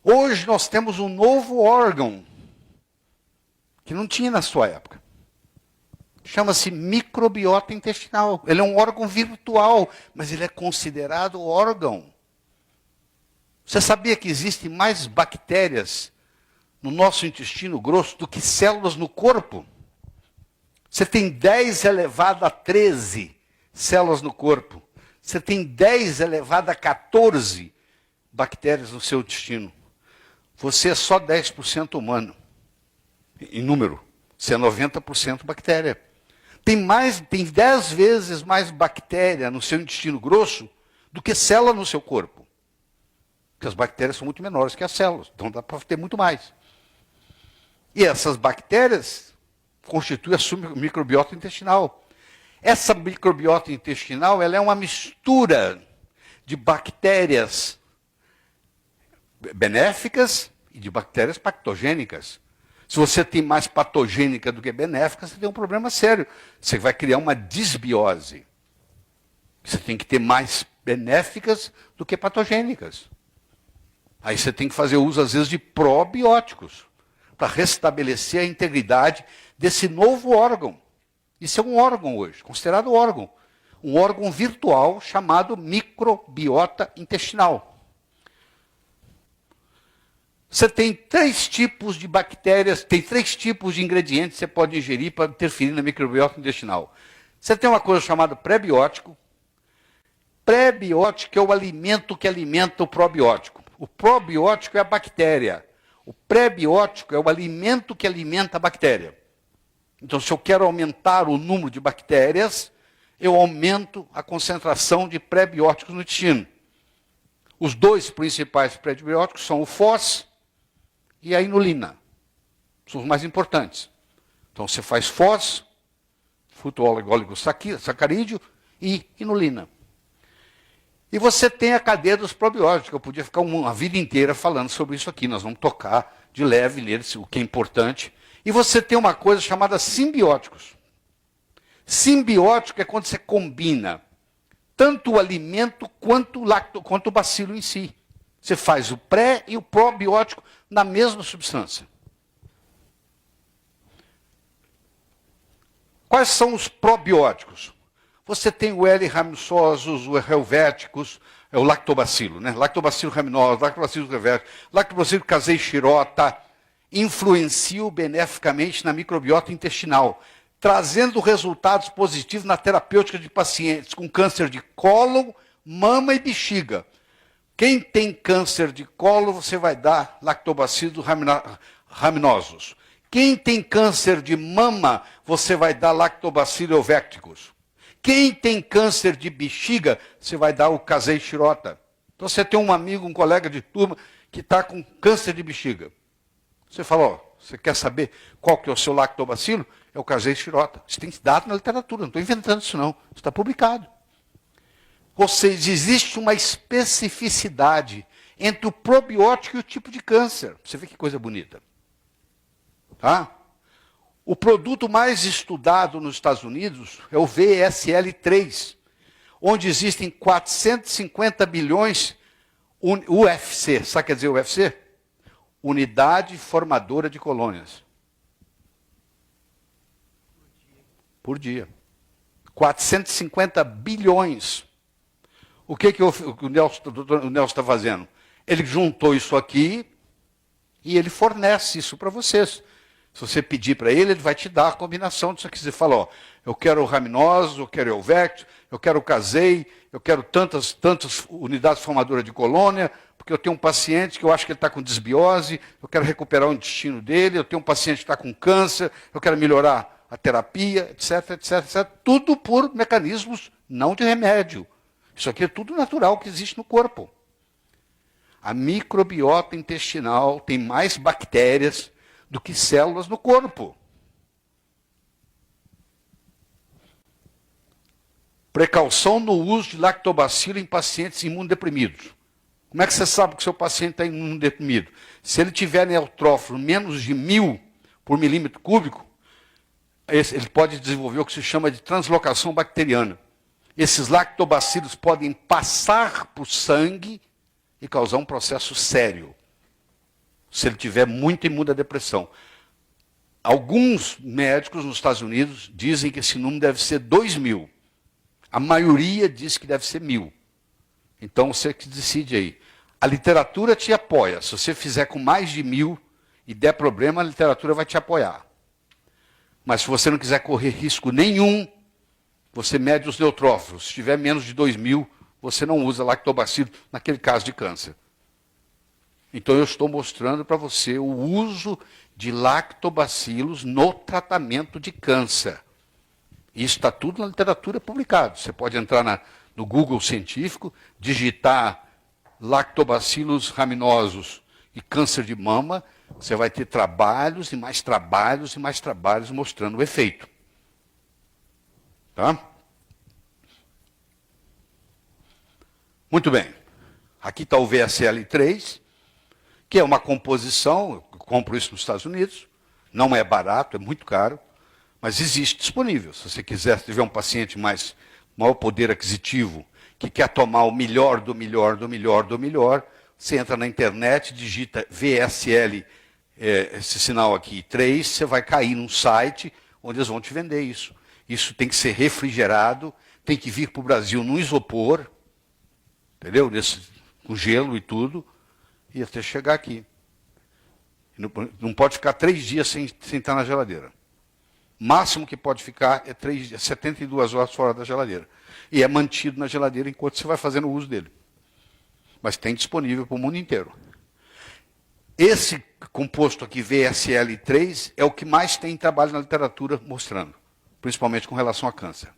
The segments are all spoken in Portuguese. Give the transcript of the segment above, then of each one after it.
Hoje nós temos um novo órgão, que não tinha na sua época. Chama-se microbiota intestinal. Ele é um órgão virtual, mas ele é considerado órgão. Você sabia que existem mais bactérias no nosso intestino grosso do que células no corpo? Você tem 10 elevado a 13 células no corpo. Você tem 10 elevado a 14 bactérias no seu intestino. Você é só 10% humano, em número. Você é 90% bactéria. Tem 10 vezes mais bactéria no seu intestino grosso do que célula no seu corpo. Porque as bactérias são muito menores que as células, então dá para ter muito mais. E essas bactérias constituem a sua microbiota intestinal. Essa microbiota intestinal, ela é uma mistura de bactérias benéficas e de bactérias patogênicas. Se você tem mais patogênica do que benéfica, você tem um problema sério. Você vai criar uma disbiose. Você tem que ter mais benéficas do que patogênicas. Aí você tem que fazer uso, às vezes, de probióticos para restabelecer a integridade desse novo órgão. Isso é um órgão hoje, considerado órgão. Um órgão virtual chamado microbiota intestinal. Você tem 3 tipos de bactérias, tem 3 tipos de ingredientes que você pode ingerir para interferir na microbiota intestinal. Você tem uma coisa chamada pré-biótico. Pré-biótico é o alimento que alimenta o probiótico. O probiótico é a bactéria. O pré-biótico é o alimento que alimenta a bactéria. Então, se eu quero aumentar o número de bactérias, eu aumento a concentração de pré-bióticos no intestino. Os 2 principais pré-bióticos são o FOS e a inulina. São os mais importantes. Então, você faz FOS, fruto-oligosacarídeo, e inulina. E você tem a cadeia dos probióticos. Eu podia ficar uma vida inteira falando sobre isso aqui. Nós vamos tocar de leve neles, o que é importante. E você tem uma coisa chamada simbióticos. Simbiótico é quando você combina tanto o alimento quanto o bacilo em si. Você faz o pré e o probiótico na mesma substância. Quais são os probióticos? Você tem o L. raminosus, o helvéticos, é o lactobacilo, né? Lactobacilo raminosus, lactobacilo helvéticos, lactobacilo casei shirota, influenciam beneficamente na microbiota intestinal, trazendo resultados positivos na terapêutica de pacientes com câncer de cólon, mama e bexiga. Quem tem câncer de colo, você vai dar lactobacillus raminosus. Quem tem câncer de mama, você vai dar lactobacillus helvéticos. Quem tem câncer de bexiga, você vai dar o casei shirota. Então você tem um amigo, um colega de turma, que está com câncer de bexiga. Você fala, ó, você quer saber qual que é o seu lactobacilo? É o casei shirota. Isso tem dado na literatura, não estou inventando isso não. Isso está publicado. Ou seja, existe uma especificidade entre o probiótico e o tipo de câncer. Você vê que coisa bonita. Tá? O produto mais estudado nos Estados Unidos é o VSL3, onde existem 450 bilhões UFC. Sabe o que quer dizer UFC? Unidade Formadora de Colônias. Por dia. 450 bilhões. O que o Nelson está fazendo? Ele juntou isso aqui e ele fornece isso para vocês. Se você pedir para ele, ele vai te dar a combinação disso aqui. Você fala, ó, eu quero o raminoso, eu quero o helvético, eu quero o casei, eu quero tantas unidades formadoras de colônia, porque eu tenho um paciente que eu acho que ele está com desbiose, eu quero recuperar o intestino dele, eu tenho um paciente que está com câncer, eu quero melhorar a terapia, etc, etc, etc. Tudo por mecanismos não de remédio. Isso aqui é tudo natural que existe no corpo. A microbiota intestinal tem mais bactérias do que células no corpo. Precaução no uso de lactobacilo em pacientes imunodeprimidos. Como é que você sabe que o seu paciente está imunodeprimido? Se ele tiver neutrófilo menos de 1000 por milímetro cúbico, ele pode desenvolver o que se chama de translocação bacteriana. Esses lactobacilos podem passar para o sangue e causar um processo sério. se ele tiver muita imunodepressão. Alguns médicos nos Estados Unidos dizem que esse número deve ser 2.000. A maioria diz que deve ser 1.000. Então você que decide aí. A literatura te apoia. Se você fizer com mais de 1.000 e der problema, a literatura vai te apoiar. Mas se você não quiser correr risco nenhum, você mede os neutrófilos. Se tiver menos de 2.000, você não usa lactobacilo naquele caso de câncer. Então eu estou mostrando para você o uso de lactobacilos no tratamento de câncer. Isso está tudo na literatura publicado. Você pode entrar no Google científico, digitar lactobacilos raminosos e câncer de mama, você vai ter trabalhos e mais trabalhos e mais trabalhos mostrando o efeito. Tá? Muito bem. Aqui está o VSL3, que é uma composição, eu compro isso nos Estados Unidos, não é barato, é muito caro, mas existe disponível. Se você quiser, se tiver um paciente maior poder aquisitivo, que quer tomar o melhor do melhor do melhor do melhor, você entra na internet, digita VSL, esse sinal aqui, 3, você vai cair num site onde eles vão te vender isso. Isso tem que ser refrigerado, tem que vir para o Brasil num isopor, entendeu? Com gelo e tudo, e até chegar aqui. Não pode ficar 3 dias sem estar na geladeira. Máximo que pode ficar é 72 horas fora da geladeira. E é mantido na geladeira enquanto você vai fazendo o uso dele. Mas tem disponível para o mundo inteiro. Esse composto aqui, VSL3, é o que mais tem trabalho na literatura mostrando, principalmente com relação a câncer.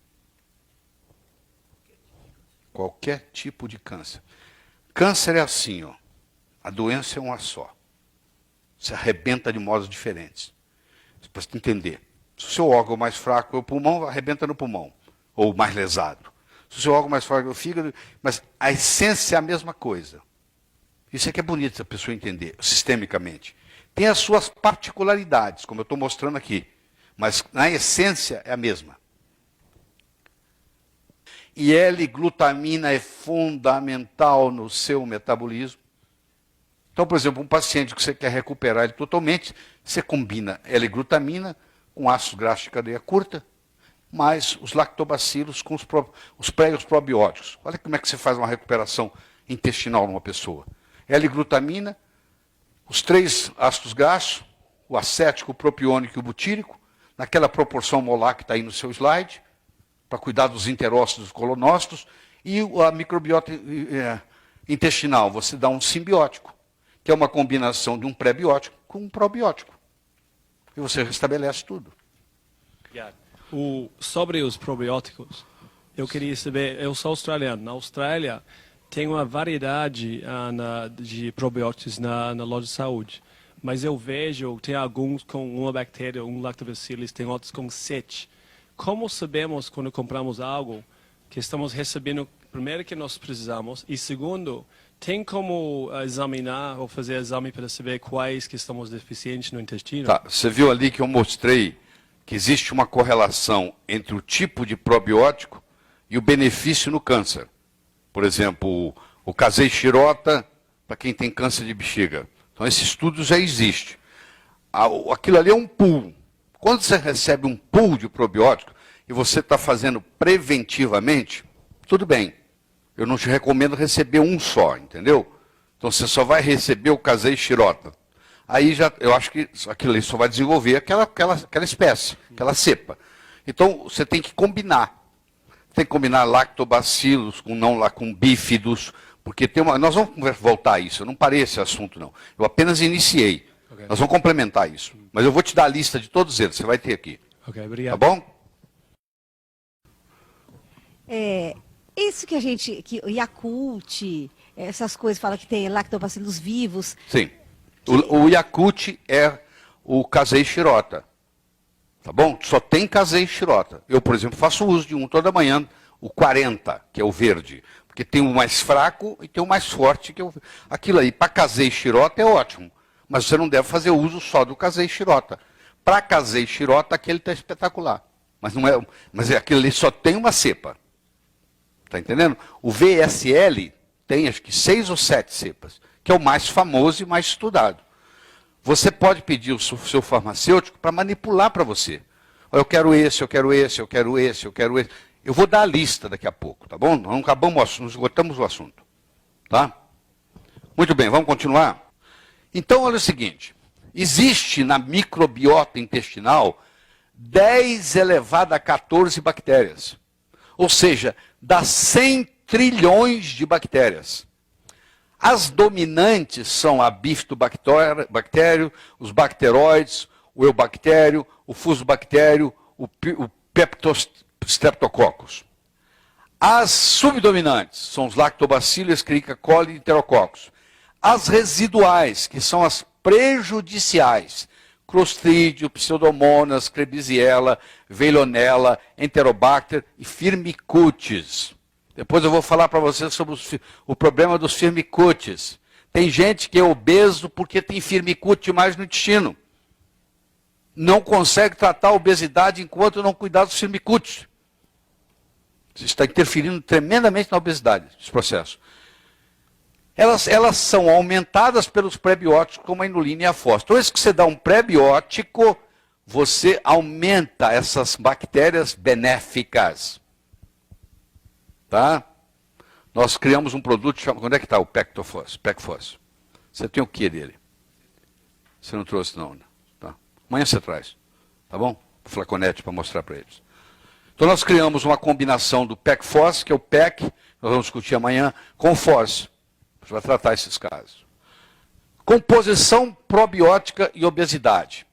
Qualquer tipo de câncer. Câncer é assim, ó. A doença é uma só. Se arrebenta de modos diferentes. Para você entender. Se o seu órgão mais fraco é o pulmão, arrebenta no pulmão. Ou mais lesado. Se o seu órgão mais fraco é o fígado, mas a essência é a mesma coisa. Isso é que é bonito a pessoa entender, sistemicamente. Tem as suas particularidades, como eu estou mostrando aqui. Mas na essência é a mesma. E L-glutamina é fundamental no seu metabolismo. Então, por exemplo, um paciente que você quer recuperar ele totalmente, você combina L-glutamina com ácidos graxos de cadeia curta, mais os lactobacilos com os pré e os probióticos. Olha como é que você faz uma recuperação intestinal numa pessoa. L-glutamina, os 3 ácidos graxos, o acético, o propiônico e o butírico, naquela proporção molar que está aí no seu slide, para cuidar dos interócitos, dos colonócitos, e a microbiota intestinal, você dá um simbiótico, que é uma combinação de um pré-biótico com um probiótico. E você restabelece tudo. Sobre os probióticos, eu queria saber, eu sou australiano, na Austrália tem uma variedade de probióticos na loja de saúde, mas eu vejo, tem alguns com uma bactéria, um lactobacillus, tem outros com 7. Como sabemos quando compramos algo que estamos recebendo, primeiro, que nós precisamos, e segundo, tem como examinar ou fazer exame para saber quais que estamos deficientes no intestino? Tá, você viu ali que eu mostrei que existe uma correlação entre o tipo de probiótico e o benefício no câncer. Por exemplo, o casei shirota para quem tem câncer de bexiga. Então esse estudo já existe. Aquilo ali é um pool. Quando você recebe um pool de probiótico e você está fazendo preventivamente, tudo bem. Eu não te recomendo receber um só, entendeu? Então você só vai receber o casei shirota. Aí já, eu acho que aquilo ali só vai desenvolver aquela espécie, aquela cepa. Então você tem que combinar. Tem que combinar lactobacilos com bífidos, porque nós vamos voltar a isso. Eu não parei esse assunto, não. Eu apenas iniciei. Okay. Nós vamos complementar isso. Mas eu vou te dar a lista de todos eles, você vai ter aqui. Ok, obrigado. Tá bom? Isso que o Yakult, essas coisas, fala que tem lactobacilos vivos. Sim. O Yakult é o casei shirota. Tá bom? Só tem casei shirota. Eu, por exemplo, faço uso de um toda manhã, o 40, que é o verde. Porque tem o mais fraco e tem o mais forte. Aquilo aí, para casei shirota, é ótimo. Mas você não deve fazer uso só do casei shirota. Para casei shirota, aquele está espetacular. Mas aquilo ali só tem uma cepa. Está entendendo? O VSL tem acho que 6 ou 7 cepas, que é o mais famoso e mais estudado. Você pode pedir o seu farmacêutico para manipular para você. Eu quero esse, eu quero esse, eu quero esse, eu quero esse. Eu vou dar a lista daqui a pouco, tá bom? Não acabamos, não esgotamos o assunto. Tá? Muito bem, vamos continuar? Então, olha o seguinte. Existe na microbiota intestinal 10 elevado a 14 bactérias. Ou seja, dá 100 trilhões de bactérias. As dominantes são a bifidobactério, os bacteroides, o eubactério, o fusobactério, o peptostreptococcus. As subdominantes são os lactobacillus, escherichia coli e enterococcus. As residuais, que são as prejudiciais, Clostridium, Pseudomonas, Klebsiella, Veillonella, Enterobacter e Firmicutes. Depois eu vou falar para vocês sobre o problema dos firmicutes. Tem gente que é obeso porque tem firmicute mais no intestino. Não consegue tratar a obesidade enquanto não cuidar dos firmicutes. Isso está interferindo tremendamente na obesidade, esse processo. Elas são aumentadas pelos prebióticos, como a inulina e a fósforo. Toda vez que você dá um prebiótico, você aumenta essas bactérias benéficas. Tá? Nós criamos um produto chamado... Onde é que está o Pecfos? Você tem o que dele? Você não trouxe, não. Tá. Amanhã você traz. Tá bom? O flaconete para mostrar para eles. Então nós criamos uma combinação do Pecfos, que é o PEC, nós vamos discutir amanhã, com FOS. Você vai tratar esses casos. Composição probiótica e obesidade.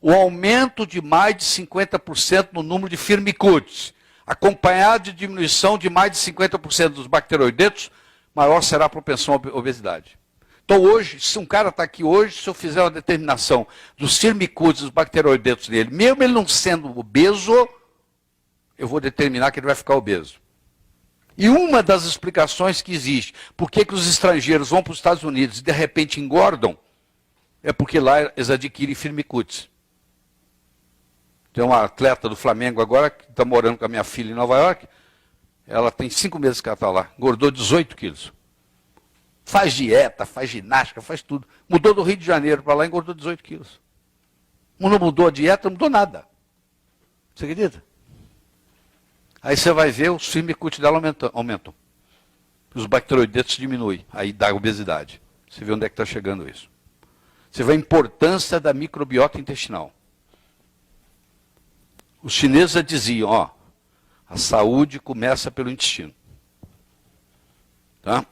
O aumento de mais de 50% no número de firmicutes, acompanhado de diminuição de mais de 50% dos bacteroidetos, maior será a propensão à obesidade. Então hoje, se um cara está aqui hoje, se eu fizer uma determinação dos firmicutes, dos bacteroidetos dele, mesmo ele não sendo obeso, eu vou determinar que ele vai ficar obeso. E uma das explicações que existe, por que os estrangeiros vão para os Estados Unidos e de repente engordam, é porque lá eles adquirem firmicutes. Tem uma atleta do Flamengo agora, que está morando com a minha filha em Nova York, ela tem 5 meses que ela está lá, engordou 18 quilos. Faz dieta, faz ginástica, faz tudo. Mudou do Rio de Janeiro para lá e engordou 18 quilos. Não mudou a dieta, não mudou nada. Você acredita? Aí você vai ver os firmicutes dela aumentam. Os bacteroidetos diminuem. Aí dá obesidade. Você vê onde é que está chegando isso. Você vê a importância da microbiota intestinal. Os chineses já diziam, ó, a saúde começa pelo intestino. Tá?